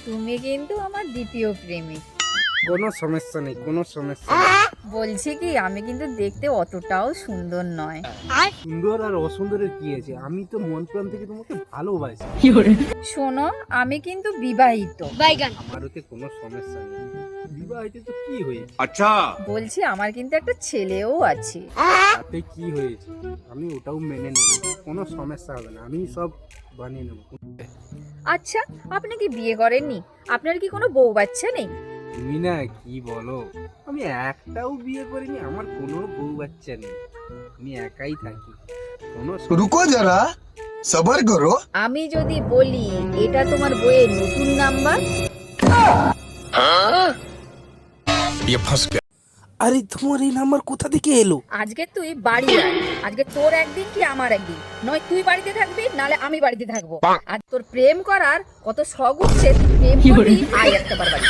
তুমি কিন্তু আমার দ্বিতীয় প্রেমিক। কোনো সমস্যা নেই, কোনো সমস্যা নেই। বলছি কি, আমি কিন্তু দেখতে অতটাও সুন্দর নয়। সুন্দর আর অসুন্দরের কি আছে? আমি তো মন প্রাণ থেকে তোমাকে ভালোবাসি। শোনো, আমি কিন্তু বিবাহিত। আমার ওতে কোনো সমস্যা নেই। বিবাহিত তো কি হয়েছে? বলছি আমার কিন্তু একটা ছেলেও আছে। তাতে কি হয়েছে? আমি ওটাও মেনে নেব, কোনো সমস্যা হবে না, আমি সব বানিয়ে নেব। আচ্ছা, আপনি কি বিয়ে করেননি? আপনার কি কোনো বউ বাচ্চা নেই? তুমি না কি বলো, আমি একটাও বিয়ে করিনি, আমার কোনো বউ বাচ্চা নেই, আমি একাই থাকি। কোনো रुको जरा सबर करो। আমি যদি বলি এটা তোমার বইয়ের নতুন নাম্বার। ये फंस गया। আরে তোমার এই নাম্বার কোথা থেকে এলো? আজকে তুই বাড়ি আয়। আজকে তোর একদিন কি আমার একদিন, নয় তুই বাড়িতে থাকবি নালে আমি বাড়িতে থাকবো। আর তোর প্রেম করার কত শখ উঠছে, তুই প্রেম করবি, আয় একটা বার বাড়ি।